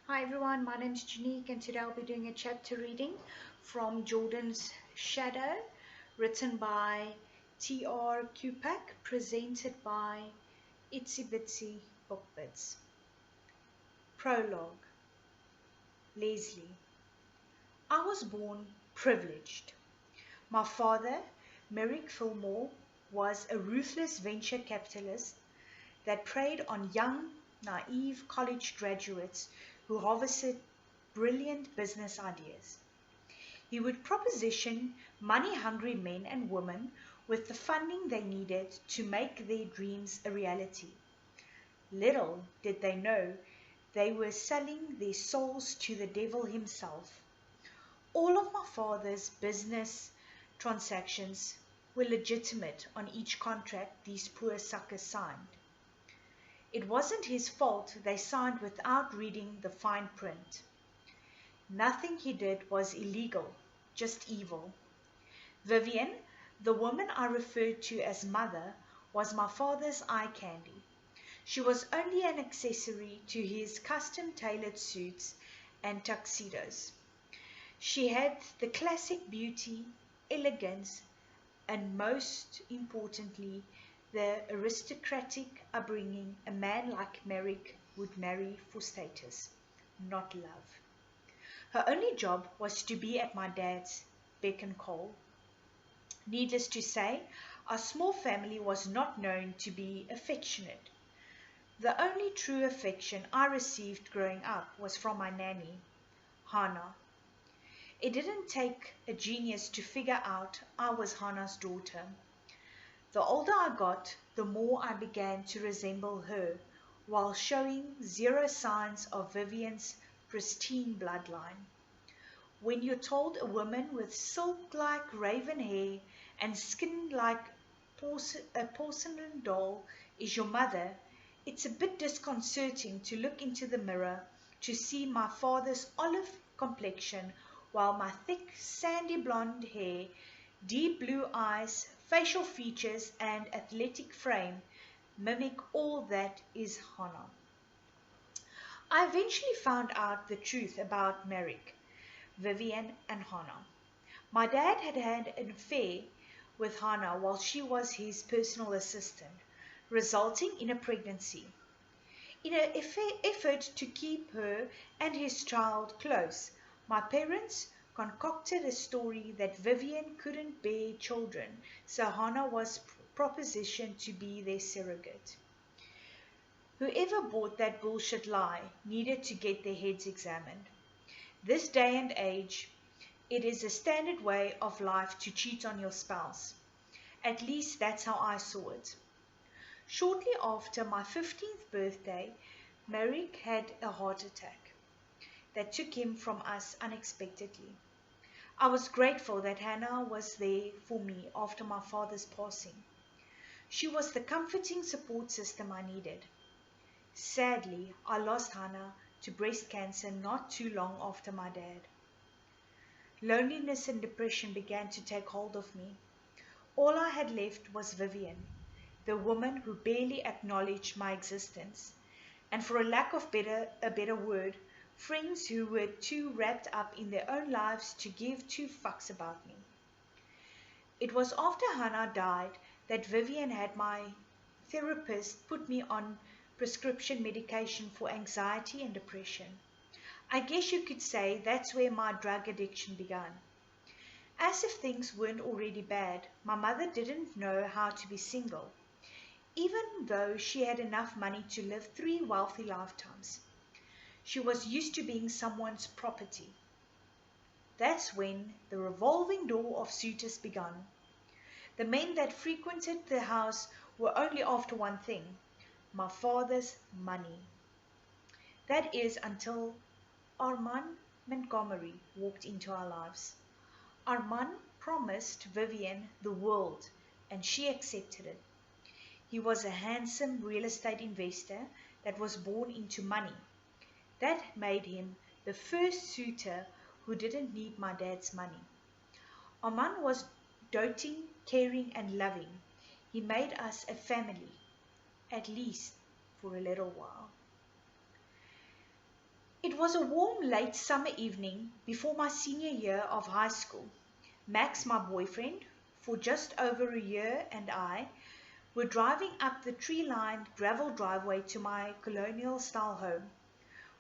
Hi everyone, my name is Janique and today I'll be doing a chapter reading from Jordan's Shadow, written by T.R. Cupak, presented by Itsy Bitsy Book Bits. Prologue. Leslie. I was born privileged. My father, Merrick Fillmore, was a ruthless venture capitalist that preyed on young, naive college graduates who harvested brilliant business ideas. He would proposition money-hungry men and women with the funding they needed to make their dreams a reality. Little did they know they were selling their souls to the devil himself. All of my father's business transactions were legitimate on each contract these poor suckers signed. It wasn't his fault they signed without reading the fine print. Nothing he did was illegal, just evil. Vivian, the woman I referred to as mother, was my father's eye candy. She was only an accessory to his custom-tailored suits and tuxedos. She had the classic beauty, elegance, and most importantly, the aristocratic upbringing a man like Merrick would marry for status, not love. Her only job was to be at my dad's beck and call. Needless to say, our small family was not known to be affectionate. The only true affection I received growing up was from my nanny, Hannah. It didn't take a genius to figure out I was Hannah's daughter. The older I got, the more I began to resemble her, while showing zero signs of Vivian's pristine bloodline. When you're told a woman with silk-like raven hair and skin like a porcelain doll is your mother, it's a bit disconcerting to look into the mirror to see my father's olive complexion while my thick sandy blonde hair, deep blue eyes, facial features and athletic frame mimic all that is Hannah. I eventually found out the truth about Merrick, Vivian and Hannah. My dad had had an affair with Hannah while she was his personal assistant, resulting in a pregnancy. In an effort to keep her and his child close, my parents concocted a story that Vivian couldn't bear children, so Hannah was propositioned to be their surrogate. Whoever bought that bullshit lie needed to get their heads examined. This day and age, it is a standard way of life to cheat on your spouse. At least that's how I saw it. Shortly after my 15th birthday, Merrick had a heart attack that took him from us unexpectedly. I was grateful that Hannah was there for me after my father's passing. She was the comforting support system I needed. Sadly, I lost Hannah to breast cancer not too long after my dad. Loneliness and depression began to take hold of me. All I had left was Vivian, the woman who barely acknowledged my existence, and for a lack of a better word, friends who were too wrapped up in their own lives to give two fucks about me. It was after Hannah died that Vivian had my therapist put me on prescription medication for anxiety and depression. I guess you could say that's where my drug addiction began. As if things weren't already bad, my mother didn't know how to be single, even though she had enough money to live 3 wealthy lifetimes. She was used to being someone's property. That's when the revolving door of suitors began. The men that frequented the house were only after one thing: my father's money. That is until Armand Montgomery walked into our lives. Armand promised Vivian the world and she accepted it. He was a handsome real estate investor that was born into money. That made him the first suitor who didn't need my dad's money. Armand was doting, caring and loving. He made us a family, at least for a little while. It It was a warm, late summer evening before my senior year of high school. Max, my boyfriend, for just over a year, and I were driving up the tree-lined gravel driveway to my colonial-style home.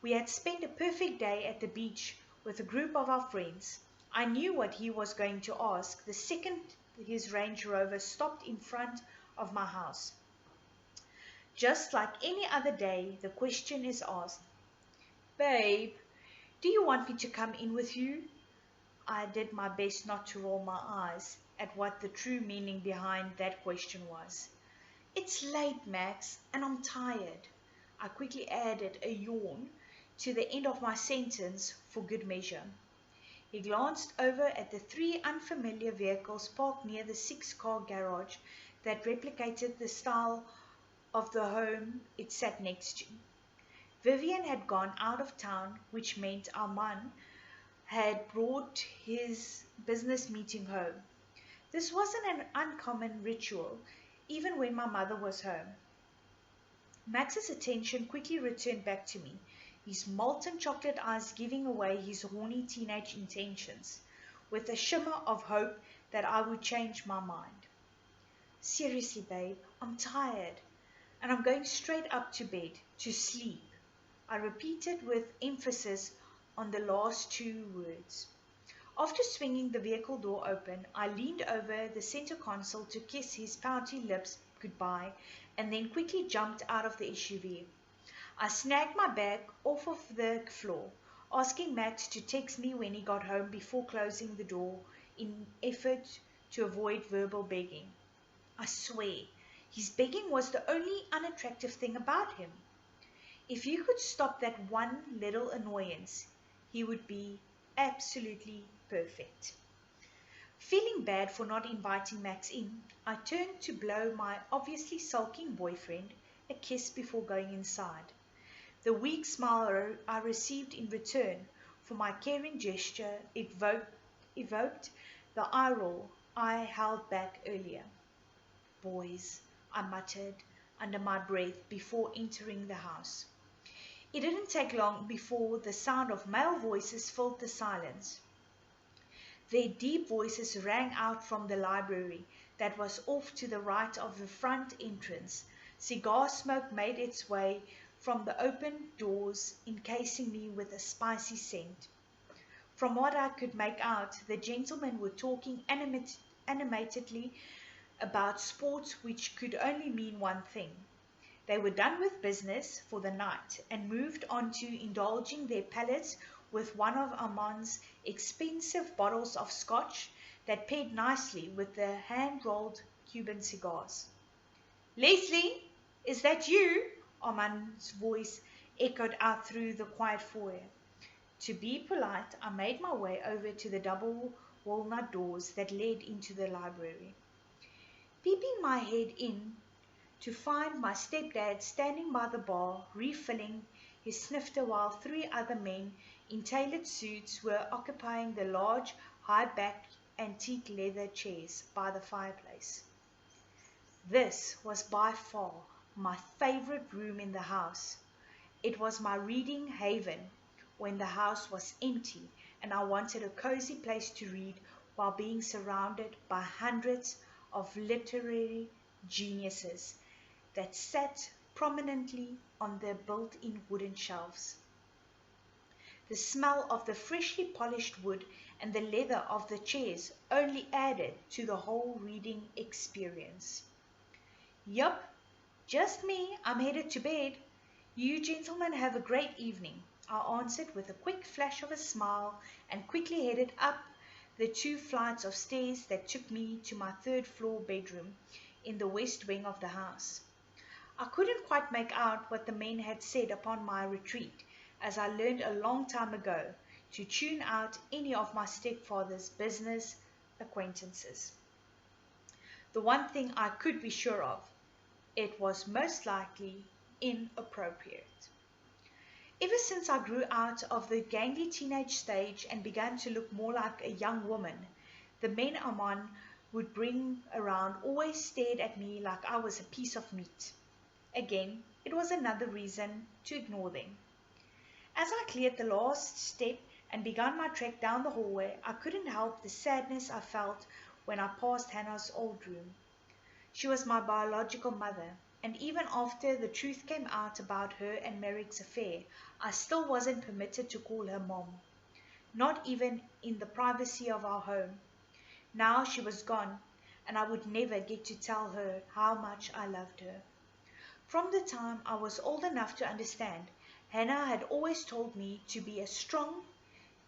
We had spent a perfect day at the beach with a group of our friends. I knew what he was going to ask the second his Range Rover stopped in front of my house. Just like any other day, the question is asked, "Babe, do you want me to come in with you?" I did my best not to roll my eyes at what the true meaning behind that question was. "It's late, Max, and I'm tired." I quickly added a yawn to the end of my sentence for good measure. He glanced over at the three unfamiliar vehicles parked near the six-car garage that replicated the style of the home it sat next to. Vivian had gone out of town, which meant Armand had brought his business meeting home. This wasn't an uncommon ritual, even when my mother was home. Max's attention quickly returned back to me, his molten chocolate eyes giving away his horny teenage intentions, with a shimmer of hope that I would change my mind. "Seriously, babe, I'm tired, and I'm going straight up to bed, to sleep," I repeated with emphasis on the last two words. After swinging the vehicle door open, I leaned over the center console to kiss his pouty lips goodbye and then quickly jumped out of the SUV. I snagged my bag off of the floor, asking Max to text me when he got home before closing the door in effort to avoid verbal begging. I swear, his begging was the only unattractive thing about him. If you could stop that one little annoyance, he would be absolutely perfect. Feeling bad for not inviting Max in, I turned to blow my obviously sulking boyfriend a kiss before going inside. The weak smile I received in return for my caring gesture evoked the eye roll I held back earlier. "Boys," I muttered under my breath before entering the house. It didn't take long before the sound of male voices filled the silence. Their deep voices rang out from the library that was off to the right of the front entrance. Cigar smoke made its way from the open doors, encasing me with a spicy scent. From what I could make out, the gentlemen were talking animatedly about sports, which could only mean one thing. They were done with business for the night and moved on to indulging their palates with one of Armand's expensive bottles of scotch that paired nicely with the hand-rolled Cuban cigars. "Leslie, is that you?" Armand's voice echoed out through the quiet foyer. To be polite, I made my way over to the double walnut doors that led into the library. Peeping my head in to find my stepdad standing by the bar refilling his snifter while three other men in tailored suits were occupying the large, high-backed antique leather chairs by the fireplace. This was by far my favorite room in the house. It was my reading haven when the house was empty and I wanted a cozy place to read while being surrounded by hundreds of literary geniuses that sat prominently on their built-in wooden shelves. The smell of the freshly polished wood and the leather of the chairs only added to the whole reading experience. "Yup, just me. I'm headed to bed. You gentlemen have a great evening," I answered with a quick flash of a smile and quickly headed up the 2 flights of stairs that took me to my 3rd floor bedroom in the west wing of the house. I couldn't quite make out what the men had said upon my retreat, as I learned a long time ago to tune out any of my stepfather's business acquaintances. The one thing I could be sure of, it was most likely inappropriate. Ever since I grew out of the gangly teenage stage and began to look more like a young woman, the men Armand would bring around always stared at me like I was a piece of meat. Again, it was another reason to ignore them. As I cleared the last step and began my trek down the hallway, I couldn't help the sadness I felt when I passed Hannah's old room. She was my biological mother, and even after the truth came out about her and Merrick's affair, I still wasn't permitted to call her mom, not even in the privacy of our home. Now she was gone, and I would never get to tell her how much I loved her. From the time I was old enough to understand, Hannah had always told me to be a strong,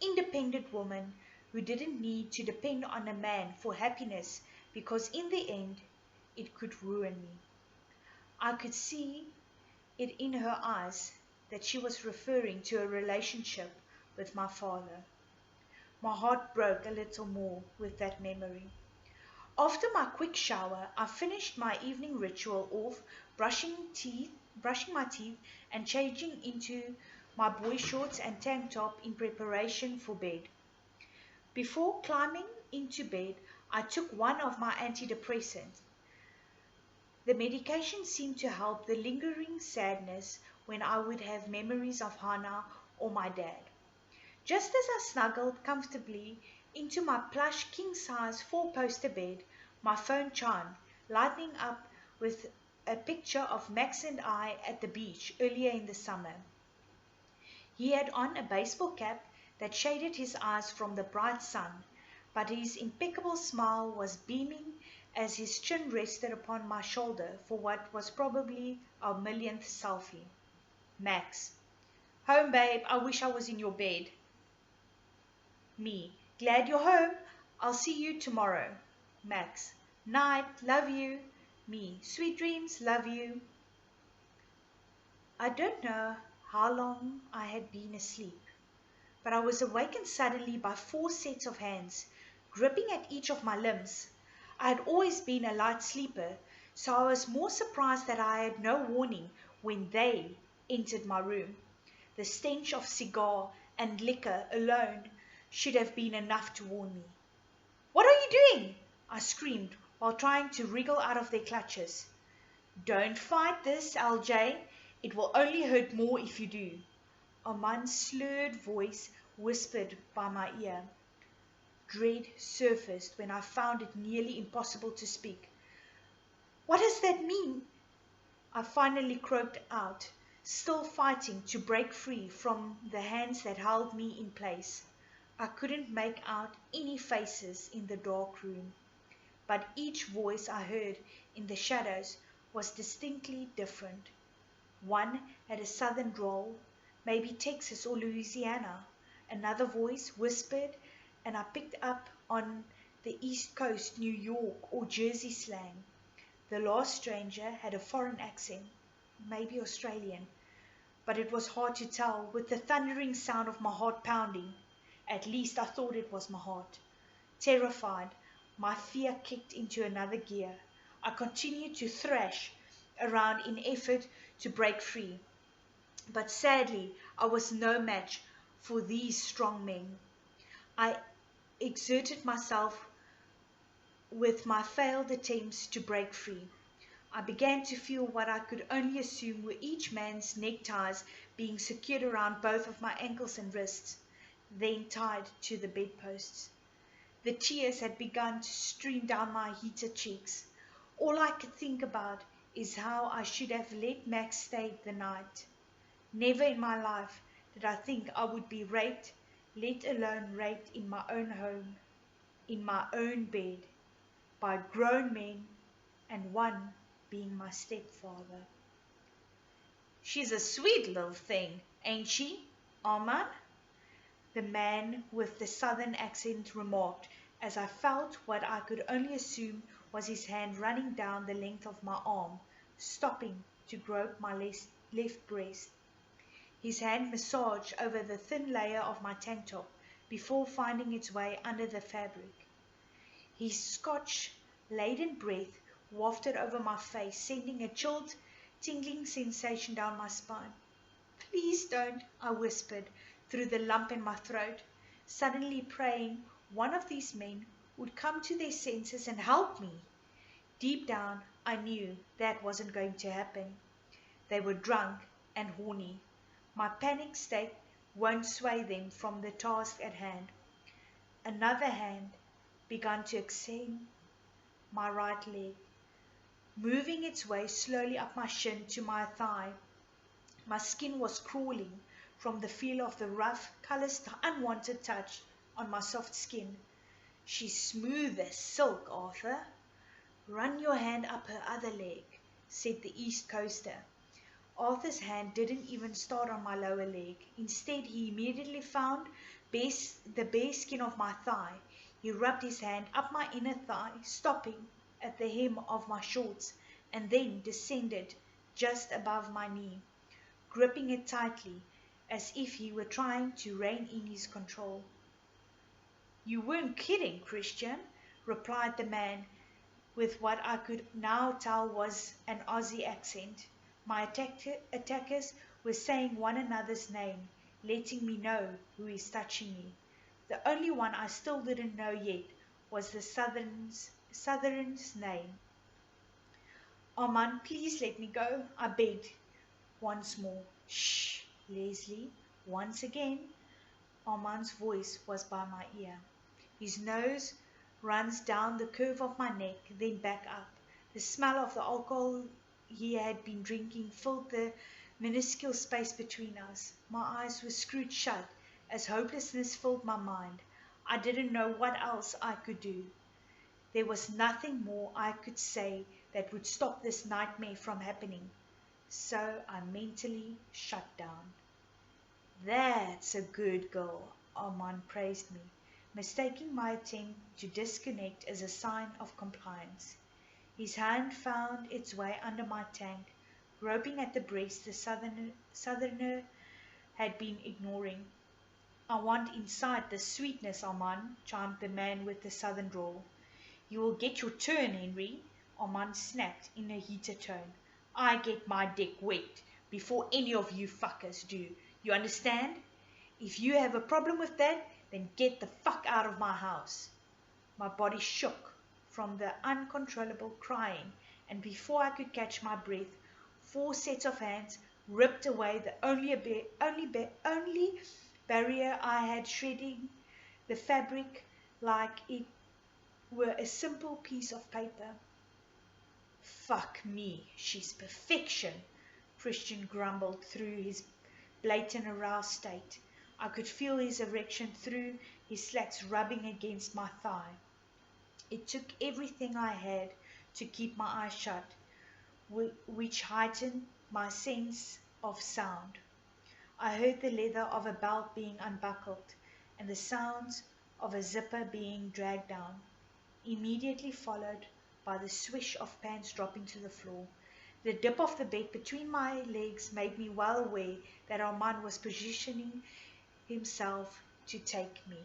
independent woman who didn't need to depend on a man for happiness because in the end it could ruin me. I could see it in her eyes that she was referring to a relationship with my father. My heart broke a little more with that memory. After my quick shower, I finished my evening ritual off brushing my teeth and changing into my boy shorts and tank top in preparation for bed. Before climbing into bed, I took one of my antidepressants. The medication seemed to help the lingering sadness when I would have memories of Hannah or my dad. Just as I snuggled comfortably into my plush king-size four-poster bed, my phone chimed, lighting up with a picture of Max and I at the beach earlier in the summer. He had on a baseball cap that shaded his eyes from the bright sun, but his impeccable smile was beaming as his chin rested upon my shoulder for what was probably our millionth selfie. Max: home, babe, I wish I was in your bed. Me: glad you're home. I'll see you tomorrow. Max: night, love you. Me: sweet dreams, love you. I don't know how long I had been asleep, but I was awakened suddenly by four sets of hands, gripping at each of my limbs. I had always been a light sleeper, so I was more surprised that I had no warning when they entered my room. The stench of cigar and liquor alone should have been enough to warn me. "What are you doing?" I screamed while trying to wriggle out of their clutches. "Don't fight this, LJ. It will only hurt more if you do," Armand's slurred voice whispered by my ear. Dread surfaced when I found it nearly impossible to speak. "What does that mean?" I finally croaked out, still fighting to break free from the hands that held me in place. I couldn't make out any faces in the dark room, but each voice I heard in the shadows was distinctly different. One had a southern drawl, maybe Texas or Louisiana. Another voice whispered, and I picked up on the East Coast, New York or Jersey slang. The last stranger had a foreign accent, maybe Australian, but it was hard to tell with the thundering sound of my heart pounding. At least I thought it was my heart. Terrified, my fear kicked into another gear. I continued to thrash around in effort to break free. But sadly, I was no match for these strong men. I exerted myself with my failed attempts to break free. I began to feel what I could only assume were each man's neckties being secured around both of my ankles and wrists, then tied to the bedposts. The tears had begun to stream down my heated cheeks. All I could think about is how I should have let Max stay the night. Never in my life did I think I would be raped, let alone raped in my own home, in my own bed, by grown men, and one being my stepfather. "She's a sweet little thing, ain't she, Armand?" the man with the southern accent remarked, as I felt what I could only assume was his hand running down the length of my arm, stopping to grope my left breast. His hand massaged over the thin layer of my tank top before finding its way under the fabric. His scotch-laden breath wafted over my face, sending a chilled, tingling sensation down my spine. "Please don't," I whispered through the lump in my throat, suddenly praying one of these men would come to their senses and help me. Deep down, I knew that wasn't going to happen. They were drunk and horny. My panic state won't sway them from the task at hand. Another hand began to extend my right leg, moving its way slowly up my shin to my thigh. My skin was crawling from the feel of the rough, callous, unwanted touch on my soft skin. She's smooth as silk, Arthur. Run your hand up her other leg, said the East Coaster. Arthur's hand didn't even start on my lower leg. Instead, he immediately found the bare skin of my thigh. He rubbed his hand up my inner thigh, stopping at the hem of my shorts, and then descended just above my knee, gripping it tightly, as if he were trying to rein in his control. You weren't kidding, Christian, replied the man, with what I could now tell was an Aussie accent. My attackers were saying one another's name, letting me know who is touching me. The only one I still didn't know yet was the Southern's name. Armand, please let me go, I begged once more. Shh, Leslie. Once again, Armand's voice was by my ear. His nose runs down the curve of my neck, then back up. The smell of the alcohol he had been drinking filled the minuscule space between us. My eyes were screwed shut as hopelessness filled my mind. I didn't know what else I could do. There was nothing more I could say that would stop this nightmare from happening. So I mentally shut down. That's a good girl, Armand praised me, mistaking my attempt to disconnect as a sign of compliance. His hand found its way under my tank, groping at the breast the southerner had been ignoring. I want inside the sweetness, Armand, chimed the man with the southern drawl. You will get your turn, Henry, Armand snapped in a heated tone. I get my dick wet before any of you fuckers do. You understand? If you have a problem with that, then get the fuck out of my house. My body shook from the uncontrollable crying, and before I could catch my breath, 4 sets of hands ripped away the only barrier I had, shredding the fabric like it were a simple piece of paper. Fuck me, she's perfection, Christian grumbled through his blatant aroused state. I could feel his erection through his slacks rubbing against my thigh. It took everything I had to keep my eyes shut, which heightened my sense of sound. I heard the leather of a belt being unbuckled and the sounds of a zipper being dragged down, immediately followed by the swish of pants dropping to the floor. The dip of the bed between my legs made me well aware that Armand was positioning himself to take me.